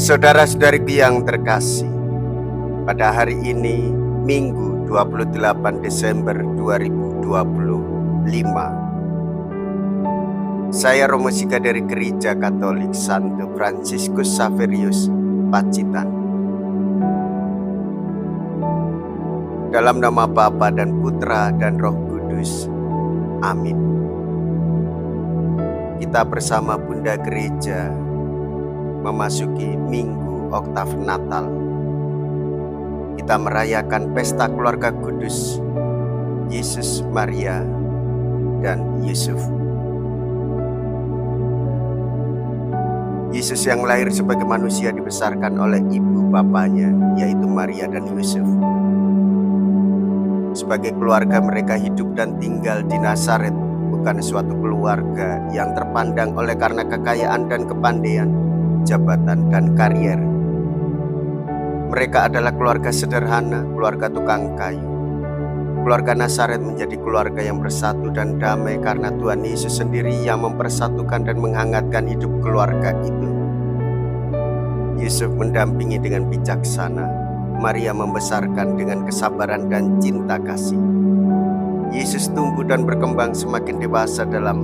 Saudara-saudariku yang terkasih, pada hari ini Minggu 28 Desember 2025, saya Romo Sika dari Gereja Katolik Santo Fransiskus Xaverius, Pacitan. Dalam nama Bapa dan Putra dan Roh Kudus. Amin. Kita bersama Bunda Gereja memasuki Minggu Oktav Natal. Kita merayakan pesta keluarga kudus Yesus, Maria, dan Yusuf. Yesus yang lahir sebagai manusia dibesarkan oleh ibu bapanya, yaitu Maria dan Yusuf. Sebagai keluarga mereka hidup dan tinggal di Nazaret, bukan suatu keluarga yang terpandang oleh karena kekayaan dan kepandaian, jabatan dan karier. Mereka adalah keluarga sederhana, keluarga tukang kayu. Keluarga Nazaret menjadi keluarga yang bersatu dan damai karena Tuhan Yesus sendiri yang mempersatukan dan menghangatkan hidup keluarga itu. Yusuf mendampingi dengan bijaksana, Maria membesarkan dengan kesabaran dan cinta kasih. Yesus tumbuh dan berkembang semakin dewasa dalam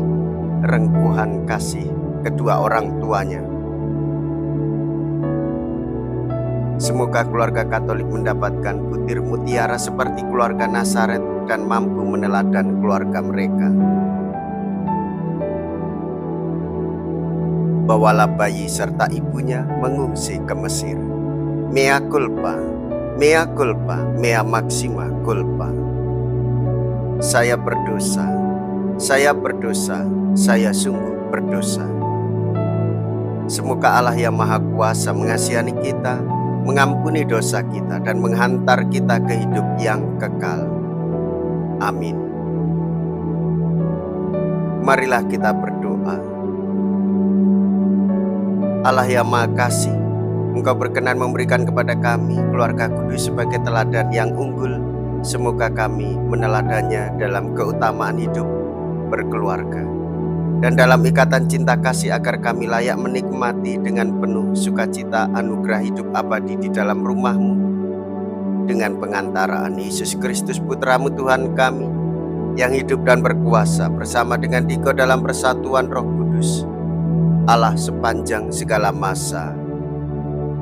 rengkuhan kasih kedua orang tuanya. Semoga keluarga Katolik mendapatkan butir mutiara seperti keluarga Nazaret dan mampu meneladan keluarga mereka. Bawalah bayi serta ibunya mengungsi ke Mesir. Mea culpa, mea culpa, mea maxima culpa. Saya berdosa, saya berdosa, saya sungguh berdosa. Semoga Allah yang Maha Kuasa mengasihani kita, mengampuni dosa kita, dan menghantar kita ke hidup yang kekal. Amin. Marilah kita berdoa. Allah yang Maha Kasih, Engkau berkenan memberikan kepada kami keluarga kudus sebagai teladan yang unggul. Semoga kami meneladannya dalam keutamaan hidup berkeluarga dan dalam ikatan cinta kasih, agar kami layak menikmati dengan penuh sukacita anugerah hidup abadi di dalam rumah-Mu. Dengan pengantaraan Yesus Kristus Putra-Mu Tuhan kami, yang hidup dan berkuasa bersama dengan Dikau dalam persatuan Roh Kudus, Allah sepanjang segala masa.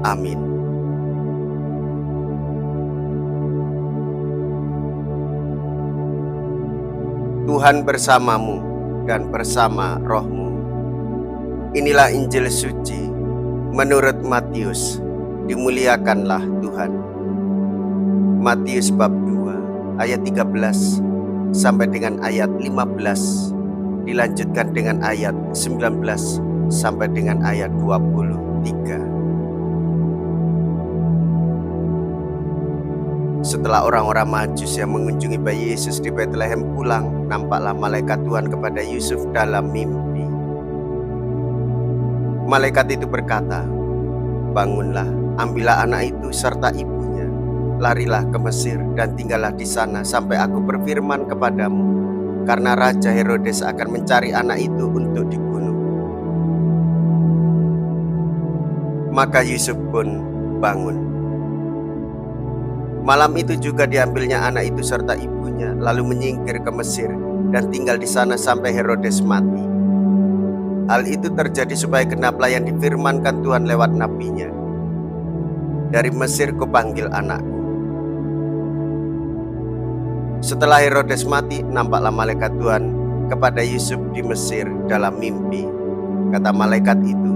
Amin. Tuhan bersamamu dan bersama rohmu. Inilah Injil suci menurut Matius. Dimuliakanlah Tuhan. Matius bab 2 ayat 13 sampai dengan ayat 15, dilanjutkan dengan ayat 19 sampai dengan ayat 23. Setelah orang-orang Majus yang mengunjungi bayi Yesus di Betlehem pulang, nampaklah malaikat Tuhan kepada Yusuf dalam mimpi. Malaikat itu berkata, "Bangunlah, ambillah anak itu serta ibunya, larilah ke Mesir dan tinggallah di sana sampai aku berfirman kepadamu, karena Raja Herodes akan mencari anak itu untuk dibunuh." Maka Yusuf pun bangun. Malam itu juga diambilnya anak itu serta ibunya, lalu menyingkir ke Mesir dan tinggal di sana sampai Herodes mati. Hal itu terjadi supaya genaplah yang difirmankan Tuhan lewat nabinya, "Dari Mesir kupanggil anakku." Setelah Herodes mati, nampaklah malaikat Tuhan kepada Yusuf di Mesir dalam mimpi. Kata malaikat itu,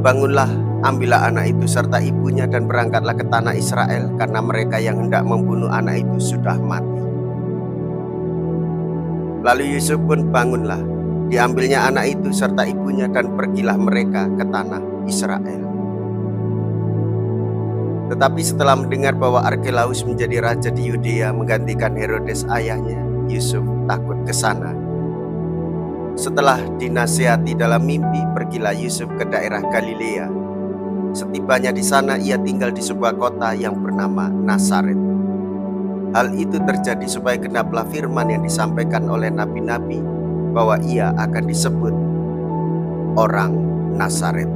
"Bangunlah, ambillah anak itu serta ibunya dan berangkatlah ke tanah Israel, karena mereka yang hendak membunuh anak itu sudah mati." Lalu Yusuf pun bangunlah, diambilnya anak itu serta ibunya dan pergilah mereka ke tanah Israel. Tetapi setelah mendengar bahwa Arkelaus menjadi raja di Yudea menggantikan Herodes ayahnya, Yusuf takut ke sana. Setelah dinasihati dalam mimpi, pergilah Yusuf ke daerah Galilea. Setibanya di sana, ia tinggal di sebuah kota yang bernama Nazaret. Hal itu terjadi supaya genaplah firman yang disampaikan oleh nabi-nabi, bahwa ia akan disebut orang Nazaret.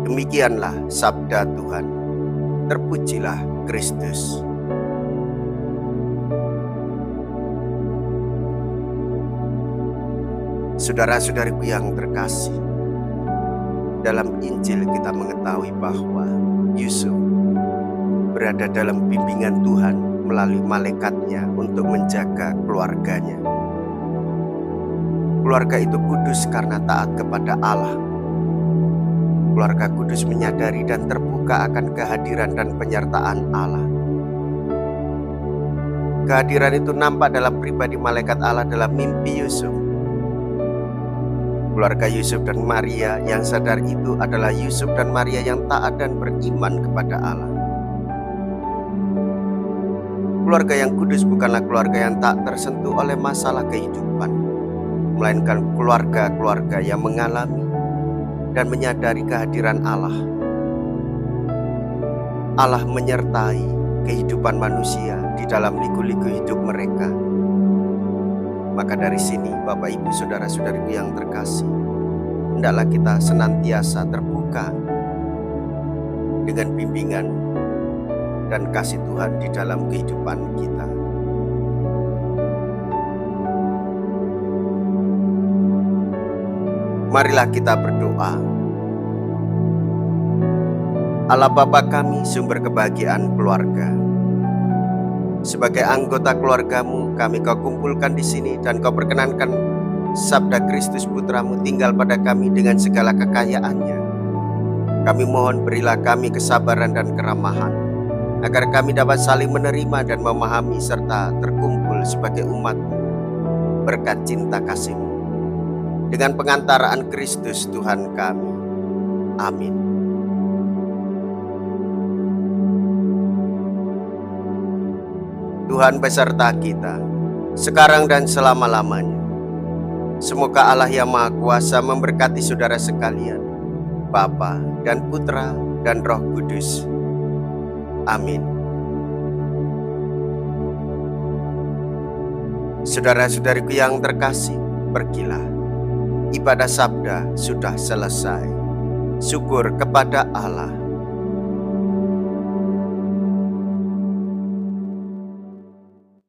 Demikianlah sabda Tuhan. Terpujilah Kristus. Saudara-saudariku yang terkasih, dalam Injil kita mengetahui bahwa Yusuf berada dalam bimbingan Tuhan melalui malaikatnya untuk menjaga keluarganya. Keluarga itu kudus karena taat kepada Allah. Keluarga kudus menyadari dan terbuka akan kehadiran dan penyertaan Allah. Kehadiran itu nampak dalam pribadi malaikat Allah dalam mimpi Yusuf. Keluarga Yusuf dan Maria yang sadar itu adalah Yusuf dan Maria yang taat dan beriman kepada Allah. Keluarga yang kudus bukanlah keluarga yang tak tersentuh oleh masalah kehidupan, melainkan keluarga-keluarga yang mengalami dan menyadari kehadiran Allah. Allah menyertai kehidupan manusia di dalam liku-liku hidup mereka. Maka dari sini, Bapak Ibu Saudara-saudariku yang terkasih, hendaklah kita senantiasa terbuka dengan bimbingan dan kasih Tuhan di dalam kehidupan kita. Marilah kita berdoa. Allah Bapa kami, sumber kebahagiaan keluarga. Sebagai anggota keluargamu, kami kau kumpulkan di sini dan kau perkenankan sabda Kristus Putramu tinggal pada kami dengan segala kekayaannya. Kami mohon berilah kami kesabaran dan keramahan, agar kami dapat saling menerima dan memahami serta terkumpul sebagai umat-Mu berkat cinta kasih-Mu. Dengan pengantaraan Kristus Tuhan kami. Amin. Tuhan beserta kita, sekarang dan selama-lamanya. Semoga Allah yang Maha Kuasa memberkati saudara sekalian, Bapa dan Putra dan Roh Kudus. Amin. Saudara-saudariku yang terkasih, pergilah. Ibadah sabda sudah selesai. Syukur kepada Allah.